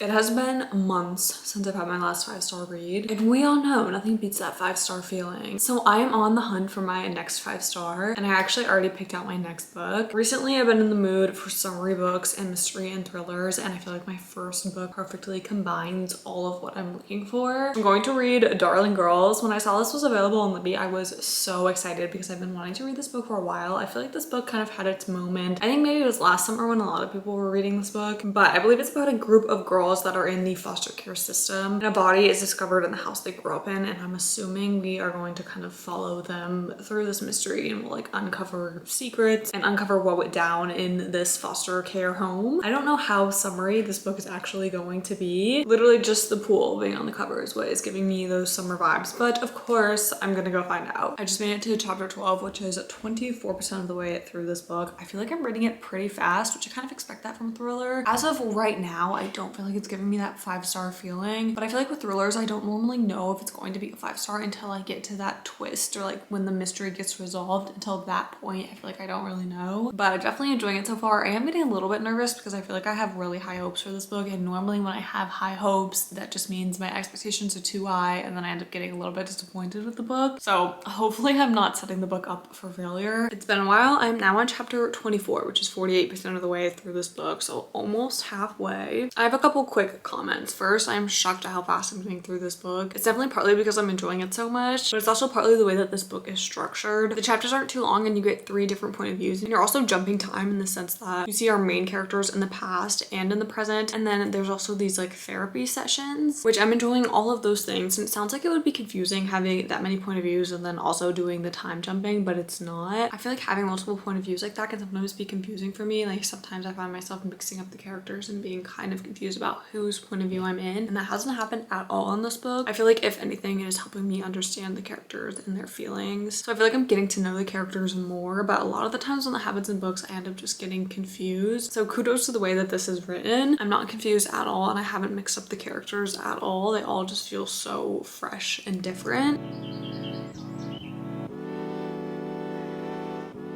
It has been months since I've had my last 5-star read, and we all know nothing beats that 5-star feeling. So I am on the hunt for my next 5-star, and I actually already picked out my next book. Recently, I've been in the mood for summary books and mystery and thrillers, and I feel like my first book perfectly combines all of what I'm looking for. I'm going to read Darling Girls. When I saw this was available on Libby, I was so excited because I've been wanting to read this book for a while. I feel like this book kind of had its moment. I think maybe it was last summer when a lot of people were reading this book, but I believe it's about a group of girls that are in the foster care system, and a body is discovered in the house they grew up in, and I'm assuming we are going to kind of follow them through this mystery, and we'll like uncover secrets and uncover what went down in this foster care home. I don't know how summery this book is actually going to be. Literally just the pool being on the cover is what is giving me those summer vibes, but of course I'm gonna go find out. I just made it to chapter 12, which is 24% of the way through this book. I feel like I'm reading it pretty fast, which I kind of expect that from a thriller. As of right now, I don't feel like it's giving me that 5-star feeling, but I feel like with thrillers I don't normally know if it's going to be a 5-star until I get to that twist, or like when the mystery gets resolved. Until that point I feel like I don't really know, but I'm definitely enjoying it so far. I am getting a little bit nervous because I feel like I have really high hopes for this book, and normally when I have high hopes that just means my expectations are too high, and then I end up getting a little bit disappointed with the book. So hopefully I'm not setting the book up for failure. It's been a while. I'm now on chapter 24, which is 48% of the way through this book, so almost halfway. I have a couple quick comments. First, I'm shocked at how fast I'm moving through this book. It's definitely partly because I'm enjoying it so much, but it's also partly the way that this book is structured. The chapters aren't too long and you get 3 different point of views, and you're also jumping time in the sense that you see our main characters in the past and in the present, and then there's also these like therapy sessions, which I'm enjoying all of those things. And it sounds like it would be confusing having that many point of views and then also doing the time jumping, but it's not. I feel like having multiple point of views like that can sometimes be confusing for me. Like sometimes I find myself mixing up the characters and being kind of confused about whose point of view I'm in, and that hasn't happened at all in this book. I feel like if anything, it is helping me understand the characters and their feelings. So I feel like I'm getting to know the characters more, but a lot of the times when that happens in books I end up just getting confused. So kudos to the way that this is written. I'm not confused at all, and I haven't mixed up the characters at all. They all just feel so fresh and different.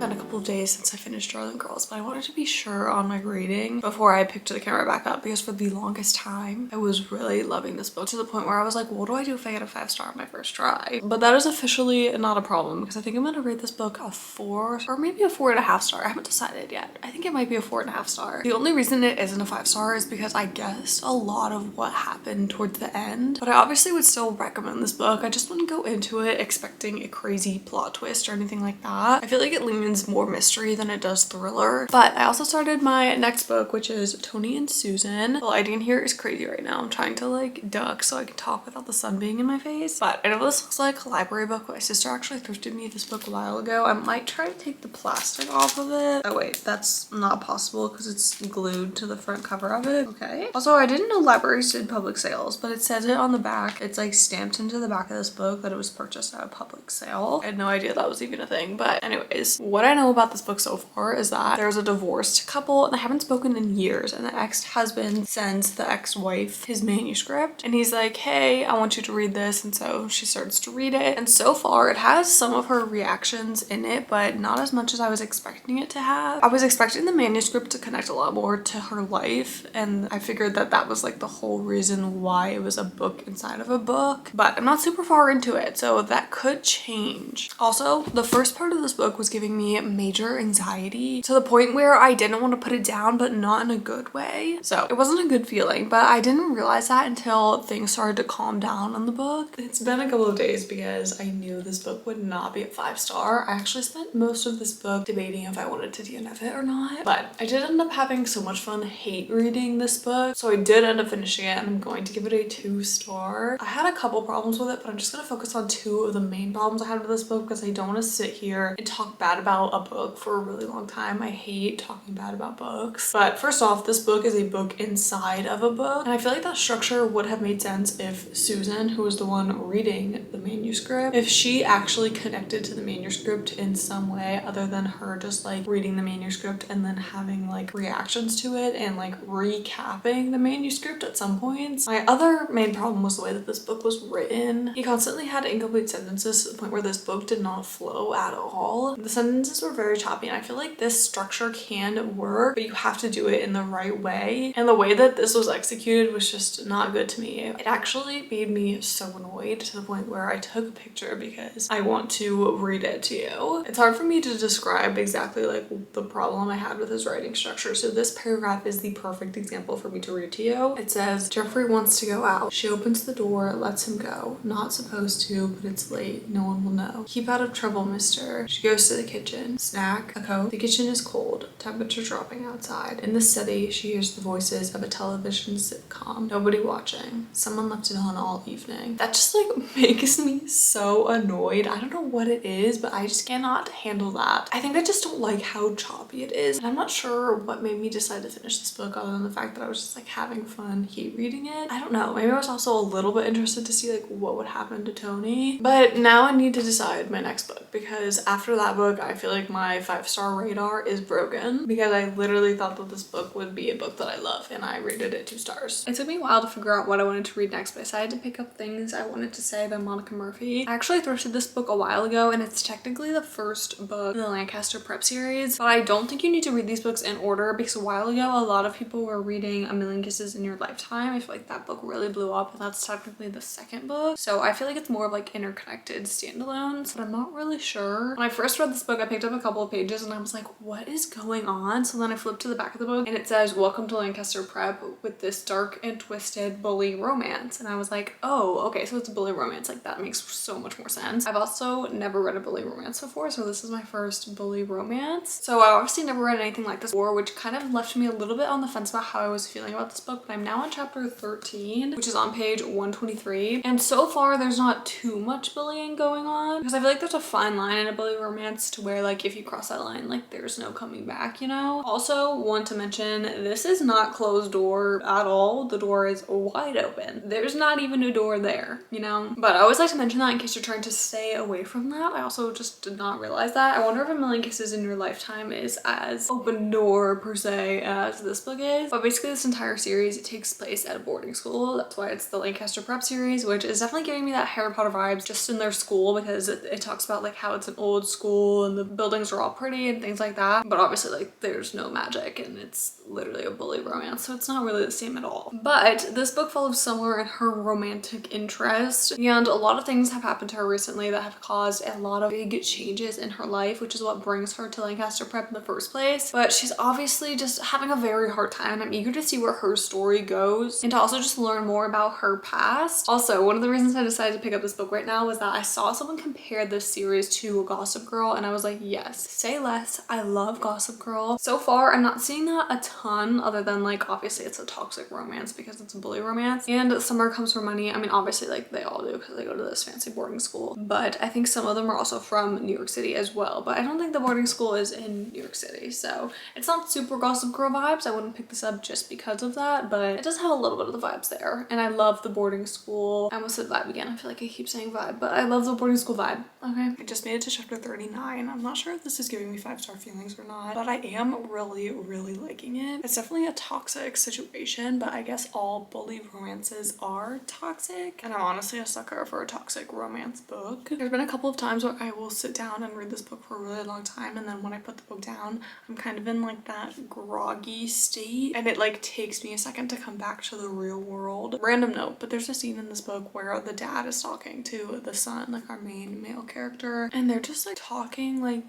Been a couple of days since I finished Darling Girls, but I wanted to be sure on my reading before I picked the camera back up, because for the longest time I was really loving this book to the point where I was like, what do I do if I get a 5-star on my first try? But that is officially not a problem, because I think I'm gonna rate this book a 4 or maybe a 4.5 star. I haven't decided yet. I think it might be a 4.5 star. The only reason it isn't a 5-star is because I guessed a lot of what happened towards the end, but I obviously would still recommend this book. I just wouldn't go into it expecting a crazy plot twist or anything like that. I feel like it leans more mystery than it does thriller. But I also started my next book, which is Tony and Susan. The lighting here is crazy right now. I'm trying to like duck so I can talk without the sun being in my face. But I know this looks like a library book, but my sister actually thrifted me this book a while ago. I might try to take the plastic off of it. Oh wait, that's not possible because it's glued to the front cover of it. Okay. Also, I didn't know libraries did public sales, but it says it on the back. It's like stamped into the back of this book that it was purchased at a public sale. I had no idea that was even a thing. But anyways, what I know about this book so far is that there's a divorced couple and they haven't spoken in years, and the ex-husband sends the ex-wife his manuscript and he's like, hey, I want you to read this. And so she starts to read it, and so far it has some of her reactions in it, but not as much as I was expecting it to have. I was expecting the manuscript to connect a lot more to her life, and I figured that that was like the whole reason why it was a book inside of a book, but I'm not super far into it, so that could change. Also, the first part of this book was giving me major anxiety to the point where I didn't want to put it down, but not in a good way. So it wasn't a good feeling, but I didn't realize that until things started to calm down in the book. It's been a couple of days because I knew this book would not be a 5-star. I actually spent most of this book debating if I wanted to DNF it or not, but I did end up having so much fun hate reading this book, so I did end up finishing it, and I'm going to give it a 2-star. I had a couple problems with it, but I'm just gonna focus on 2 of the main problems I had with this book because I don't want to sit here and talk bad about a book for a really long time. I hate talking bad about books. But first off, this book is a book inside of a book, and I feel like that structure would have made sense if Susan, who was the one reading the manuscript, if she actually connected to the manuscript in some way other than her just like reading the manuscript and then having like reactions to it and like recapping the manuscript at some points. My other main problem was the way that this book was written. He constantly had incomplete sentences to the point where this book did not flow at all. The sentences were very choppy, and I feel like this structure can work, but you have to do it in the right way. And the way that this was executed was just not good to me. It actually made me so annoyed to the point where I took a picture because I want to read it to you. It's hard for me to describe exactly like the problem I had with his writing structure. So this paragraph is the perfect example for me to read to you. It says, Jeffrey wants to go out. She opens the door, lets him go. Not supposed to, but it's late. No one will know. Keep out of trouble, mister. She goes to the kitchen. Snack, a coat. The kitchen is cold. Temperature dropping outside. In the study, she hears the voices of a television sitcom. Nobody watching. Someone left it on all evening. That just like makes me so annoyed. I don't know what it is, but I just cannot handle that. I think I just don't like how choppy it is. And I'm not sure what made me decide to finish this book other than the fact that I was just like having fun reading it. I don't know. Maybe I was also a little bit interested to see like what would happen to Tony. But now I need to decide my next book, because after that book, I feel like my 5-star radar is broken, because I literally thought that this book would be a book that I love, and I rated it 2 stars. It took me a while to figure out what I wanted to read next, but I decided to pick up Things I Wanted to Say by Monica Murphy. I actually thrifted this book a while ago, and it's technically the first book in the Lancaster Prep series, but I don't think you need to read these books in order, because a while ago a lot of people were reading A Million Kisses in Your Lifetime. I feel like that book really blew up, and that's technically the second book, so I feel like it's more of like interconnected standalones, but I'm not really sure. When I first read this book, I picked up a couple of pages and I was like, what is going on? So then I flipped to the back of the book and it says, welcome to Lancaster Prep with this dark and twisted bully romance, and I was like, oh, okay, so it's a bully romance. Like, that makes so much more sense. I've also never read a bully romance before, so this is my first bully romance. So I obviously never read anything like this before, which kind of left me a little bit on the fence about how I was feeling about this book, but I'm now on chapter 13, which is on page 123, and so far there's not too much bullying going on, because I feel like there's a fine line in a bully romance to where like if you cross that line, like there's no coming back, you know? Also want to mention, this is not closed door at all. The door is wide open. There's not even a door there, you know? But I always like to mention that in case you're trying to stay away from that. I also just did not realize that. I wonder if A Million Kisses in Your Lifetime is as open door per se as this book is. But basically this entire series, it takes place at a boarding school. That's why it's the Lancaster Prep series, which is definitely giving me that Harry Potter vibes just in their school, because it talks about like how it's an old school and the buildings are all pretty and things like that. But obviously like there's no magic and it's literally a bully romance, so it's not really the same at all. But this book follows Summer and her romantic interest, and a lot of things have happened to her recently that have caused a lot of big changes in her life, which is what brings her to Lancaster Prep in the first place. But she's obviously just having a very hard time, and I'm eager to see where her story goes and to also just learn more about her past. Also, one of the reasons I decided to pick up this book right now was that I saw someone compare this series to Gossip Girl, and I was like, yes, say less. I love Gossip Girl. So far, I'm not seeing that a ton, other than like obviously it's a toxic romance because it's a bully romance, and Summer comes from money. I mean, obviously like they all do because they go to this fancy boarding school, but I think some of them are also from New York City as well, but I don't think the boarding school is in New York City, so it's not super Gossip Girl vibes. I wouldn't pick this up just because of that, but it does have a little bit of the vibes there, and I love the boarding school. I almost said vibe again. I feel like I keep saying vibe, but I love the boarding school vibe. Okay, I just made it to chapter 39. I'm not sure if this is giving me 5-star feelings or not, but I am really liking it. It's definitely a toxic situation, but I guess all bully romances are toxic, and I'm honestly a sucker for a toxic romance book. There's been a couple of times where I will sit down and read this book for a really long time, and then when I put the book down, I'm kind of in like that groggy state, and it like takes me a second to come back to the real world. Random note, but there's a scene in this book where the dad is talking to the son, like our main male character, and they're just like talking like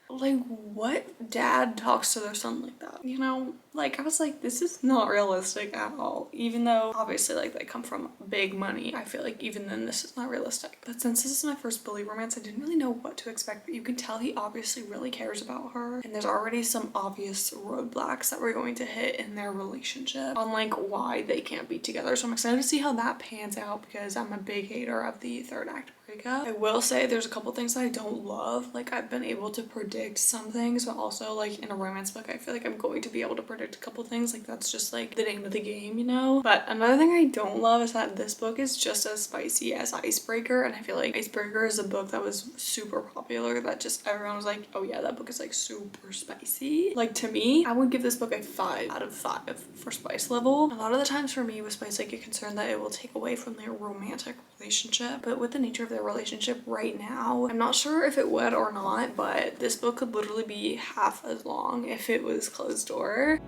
what dad talks to their son like that, you know? Like, I was like, this is not realistic at all. Even though obviously like they come from big money, I feel like even then this is not realistic. But since this is my first bully romance, I didn't really know what to expect, but you can tell he obviously really cares about her, and there's already some obvious roadblocks that we're going to hit in their relationship on like why they can't be together. So I'm excited to see how that pans out, because I'm a big hater of the third act breakup. I will say there's a couple things that I don't love. Like, I've been able to predict predict some things, but also like in a romance book I feel like I'm going to be able to predict a couple things. Like that's just like the name of the game, you know? But another thing I don't love is that this book is just as spicy as Icebreaker, and I feel like Icebreaker is a book that was super popular that just everyone was like, oh yeah, that book is like super spicy. Like to me, I would give this book a 5 out of 5 for spice level. A lot of the times for me with spice, I get concerned that it will take away from their romantic relationship, but with the nature of their relationship right now, I'm not sure if it would or not, but this book could literally be half as long if it was closed door.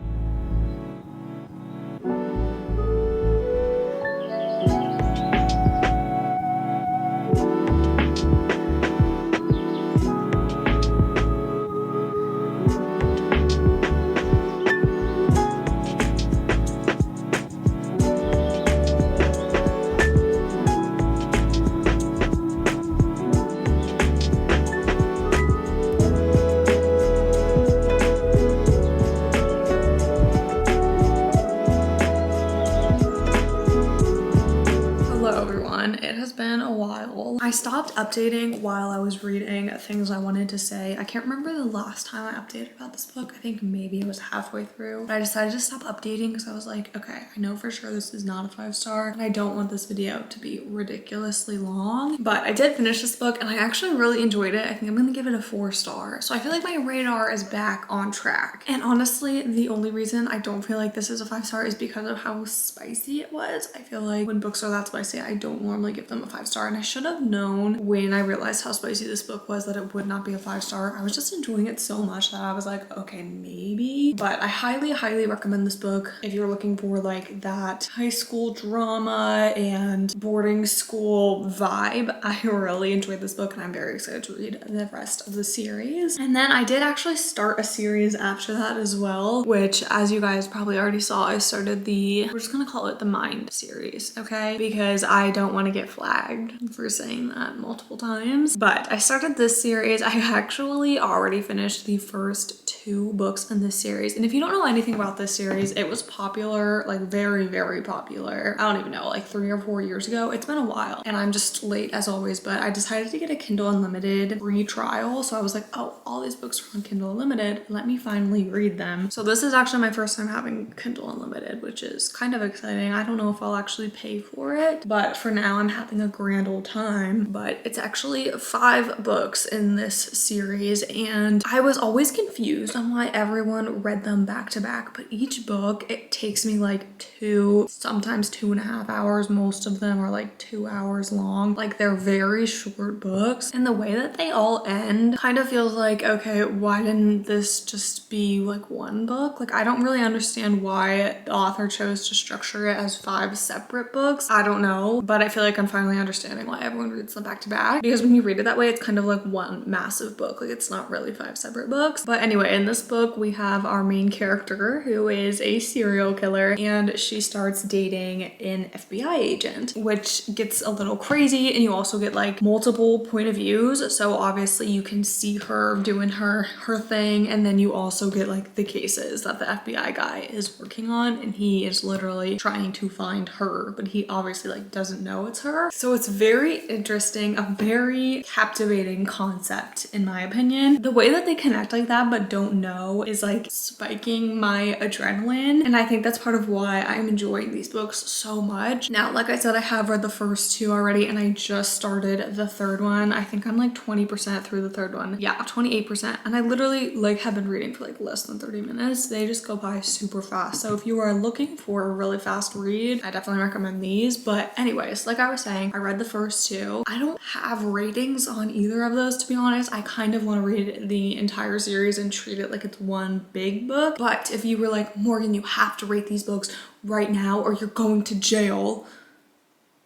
It has been a while. I stopped updating while I was reading things I wanted to say. I can't remember the last time I updated about this book. I think maybe it was halfway through, but I decided to stop updating because I was like, okay, I know for sure this is not a 5-star and I don't want this video to be ridiculously long. But I did finish this book and I actually really enjoyed it. I think I'm gonna give it a 4-star. So I feel like my radar is back on track. And honestly, the only reason I don't feel like this is a 5-star is because of how spicy it was. I feel like when books are that spicy, I don't normally give them a 5-star, and I should have known when I realized how spicy this book was that it would not be a 5-star. I was just enjoying it so much that I was like, okay, maybe. But I highly recommend this book if you're looking for like that high school drama and boarding school vibe. I really enjoyed this book and I'm very excited to read the rest of the series. And then I did actually start a series after that as well, which, as you guys probably already saw, I started we're just gonna call it the Mind series, okay? Because I don't want to get flagged for saying that multiple times. But I started this series. I actually already finished the first 2 books in this series. And if you don't know anything about this series, it was popular, like very popular. I don't even know, like 3 or 4 years ago. It's been a while and I'm just late as always, but I decided to get a Kindle Unlimited free trial. So I was like, oh, all these books are on Kindle Unlimited. Let me finally read them. So this is actually my first time having Kindle Unlimited, which is kind of exciting. I don't know if I'll actually pay for it, but for now I'm having a grand old time. But it's actually 5 books in this series and I was always confused on why everyone read them back to back, but each book, it takes me like 2, sometimes 2.5 hours. Most of them are like 2 hours long. Like they're very short books, and the way that they all end kind of feels like, okay, why didn't this just be like one book? Like I don't really understand why the author chose to structure it as 5 separate books. I don't know, but I feel like I'm finally understanding why everyone reads them back to back, because when you read it that way, it's kind of like one massive book. Like it's not really 5 separate books. But anyway, in this book we have our main character who is a serial killer, and she starts dating an FBI agent, which gets a little crazy, and you also get like multiple point of views. So obviously you can see her doing her thing, and then you also get like the cases that the FBI guy is working on, and he is literally trying to find her, but he obviously like doesn't know it's her. So it's very interesting, a very captivating concept in my opinion. The way that they connect like that but don't know is like spiking my adrenaline, and I think that's part of why I'm enjoying these books so much. Now, like I said, I have read the first 2 already and I just started the 3rd one. I think I'm like 20% through the 3rd one. Yeah, 28%. And I literally like have been reading for like less than 30 minutes. They just go by super fast. So if you are looking for a really fast read, I definitely recommend these. But anyways, like I was saying, I read the first 2. I don't have ratings on either of those, to be honest. I kind of want to read the entire series and treat it like it's one big book. But if you were like, Morgan, you have to rate these books right now or you're going to jail,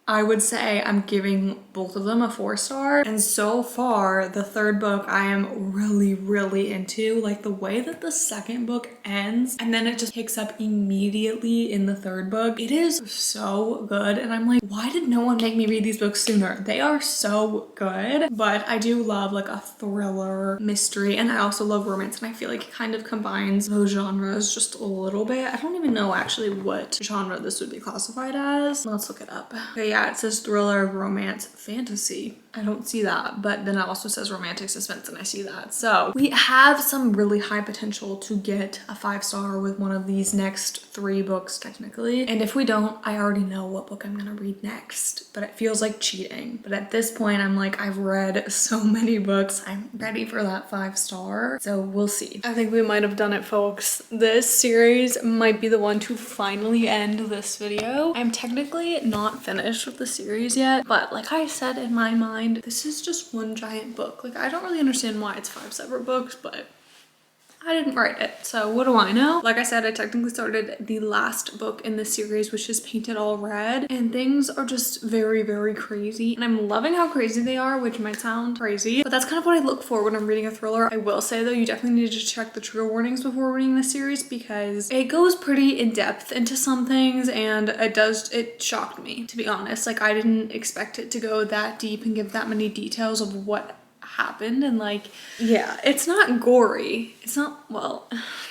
I would say I'm giving both of them a 4-star. And so far, the 3rd book I am really into. Like the way that the 2nd book ends and then it just picks up immediately in the 3rd book. It is so good. And I'm like, why did no one make me read these books sooner? They are so good. But I do love like a thriller, mystery, and I also love romance. And I feel like it kind of combines those genres just a little bit. I don't even know actually what genre this would be classified as. Let's look it up. Okay, yeah, it says thriller, romance, fantasy. I don't see that, but then it also says romantic suspense and I see that. So we have some really high potential to get a 5-star with one of these next 3 books technically. And if we don't, I already know what book I'm gonna read next, but it feels like cheating. But at this point, I'm like, I've read so many books. I'm ready for that 5-star. So we'll see. I think we might have done it, folks. This series might be the one to finally end this video. I'm technically not finished with the series yet, but like I said, in my mind, this is just one giant book. Like, I don't really understand why it's 5 separate books, but I didn't write it, so what do I know? Like I said, I technically started the last book in this series, which is Painted All Red, and things are just very, very crazy. And I'm loving how crazy they are, which might sound crazy, but that's kind of what I look for when I'm reading a thriller. I will say though, you definitely need to check the trigger warnings before reading this series because it goes pretty in depth into some things, and it shocked me, to be honest. Like, I didn't expect it to go that deep and give that many details of what happened. And like, yeah, it's not gory. It's not, well,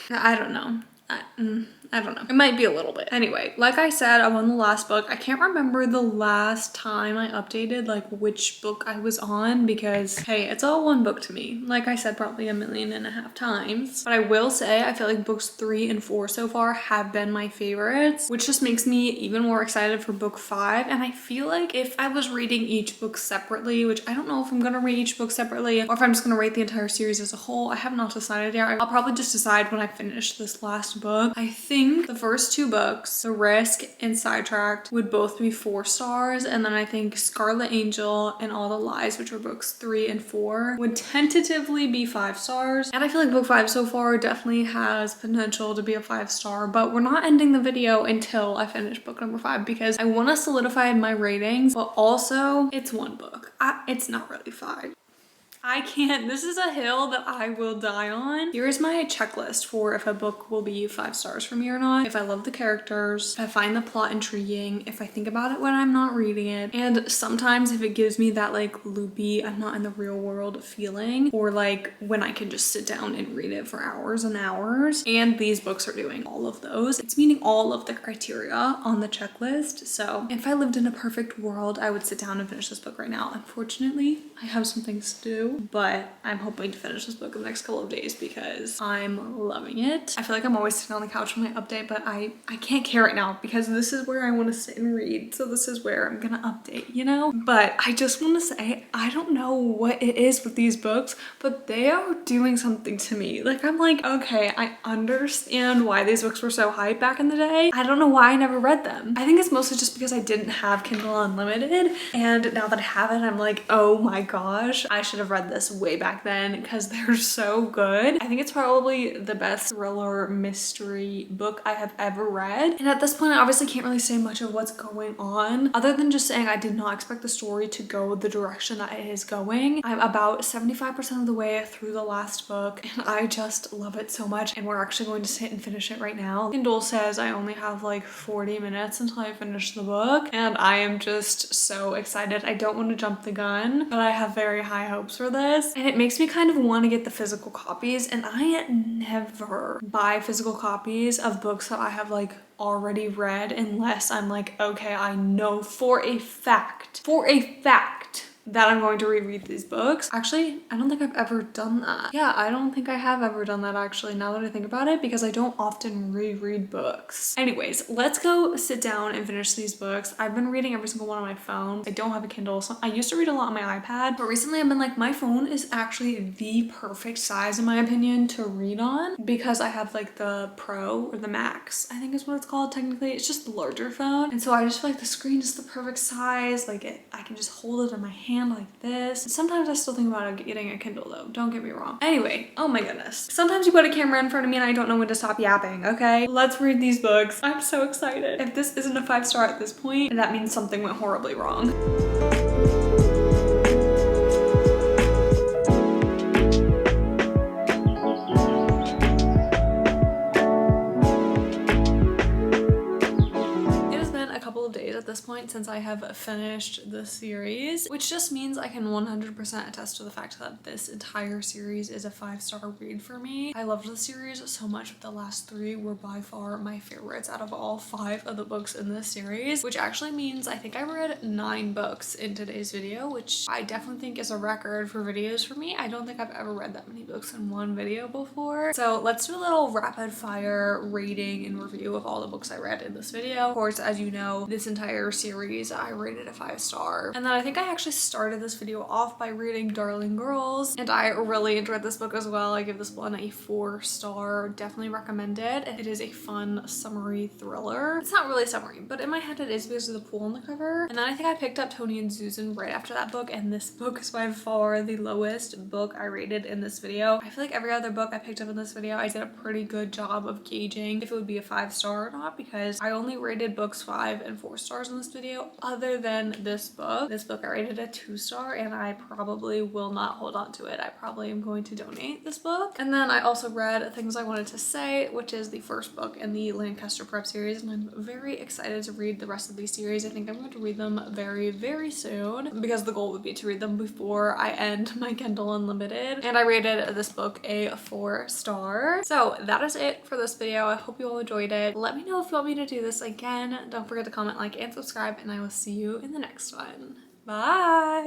I don't know. I don't know. It might be a little bit. Anyway, like I said, I'm on the last book. I can't remember the last time I updated like which book I was on because, hey, it's all one book to me. Like I said, probably 1.5 million times. But I will say, I feel like books 3 and 4 so far have been my favorites, which just makes me even more excited for book 5. And I feel like if I was reading each book separately, which I don't know if I'm gonna read each book separately or if I'm just gonna rate the entire series as a whole, I have not decided yet. I'll probably just decide when I finish this last book. I think the first 2 books, The Risk and Sidetracked, would both be 4 stars, and then I think Scarlet Angel and All the Lies, which are books 3 and 4, would tentatively be 5 stars. And I feel like book 5 so far definitely has potential to be a 5-star, but we're not ending the video until I finish book number 5 because I want to solidify my ratings, but also it's one book. It's not really 5. I can't, this is a hill that I will die on. Here is my checklist for if a book will be 5 stars for me or not. If I love the characters, if I find the plot intriguing, if I think about it when I'm not reading it, and sometimes if it gives me that like loopy, I'm not in the real world feeling, or like when I can just sit down and read it for hours and hours. And these books are doing all of those. It's meeting all of the criteria on the checklist. So if I lived in a perfect world, I would sit down and finish this book right now. Unfortunately, I have some things to do. But I'm hoping to finish this book in the next couple of days because I'm loving it. I feel like I'm always sitting on the couch when I update, but I can't care right now because this is where I want to sit and read. So this is where I'm gonna update, you know? But I just want to say, I don't know what it is with these books, but they are doing something to me. Like, I'm like, okay, I understand why these books were so hyped back in the day. I don't know why I never read them. I think it's mostly just because I didn't have Kindle Unlimited, and now that I have it, I'm like, oh my gosh, I should have read this way back then because they're so good. I think it's probably the best thriller mystery book I have ever read. And at this point, I obviously can't really say much of what's going on other than just saying I did not expect the story to go the direction that it is going. I'm about 75% of the way through the last book and I just love it so much. And we're actually going to sit and finish it right now. Kindle says I only have like 40 minutes until I finish the book and I am just so excited. I don't want to jump the gun, but I have very high hopes for this, and it makes me kind of want to get the physical copies. And I never buy physical copies of books that I have like already read unless I'm like, okay, I know for a fact that I'm going to reread these books. Actually, I don't think I've ever done that. Yeah, I don't think I have ever done that actually, now that I think about it, because I don't often reread books. Anyways, let's go sit down and finish these books. I've been reading every single one on my phone. I don't have a Kindle, so I used to read a lot on my iPad, but recently I've been like, my phone is actually the perfect size in my opinion to read on because I have like the Pro or the Max, I think is what it's called technically. It's just the larger phone. And so I just feel like the screen is the perfect size. Like I can just hold it in my hand like this. Sometimes I still think about getting a Kindle though, don't get me wrong. Anyway, oh my goodness. Sometimes you put a camera in front of me and I don't know when to stop yapping, okay? Let's read these books. I'm so excited. If this isn't a 5-star at this point, that means something went horribly wrong. at this point since I have finished the series, which just means I can 100% attest to the fact that this entire series is a 5-star read for me. I loved the series so much, but the last 3 were by far my favorites out of all 5 of the books in this series, which actually means I think I read 9 books in today's video, which I definitely think is a record for videos for me. I don't think I've ever read that many books in one video before. So let's do a little rapid fire rating and review of all the books I read in this video. Of course, as you know, this entire series I rated a 5-star. And then I think I actually started this video off by reading Darling Girls, and I really enjoyed this book as well. I give this one a 4-star. Definitely recommend it. It is a fun summery thriller. It's not really a summary, but in my head it is because of the pool on the cover. And then I think I picked up Tony and Susan right after that book, and this book is by far the lowest book I rated in this video. I feel like every other book I picked up in this video, I did a pretty good job of gauging if it would be a 5-star or not, because I only rated books 5 and 4 stars in this video other than this book. This book I rated a 2-star, and I probably will not hold on to it. I probably am going to donate this book. And then I also read Things I Wanted to Say, which is the first book in the Lancaster Prep series, and I'm very excited to read the rest of these series. I think I'm going to read them very, very soon, because the goal would be to read them before I end my Kindle Unlimited. And I rated this book a 4-star. So that is it for this video. I hope you all enjoyed it. Let me know if you want me to do this again. Don't forget to comment, like, and subscribe, and I will see you in the next one. Bye!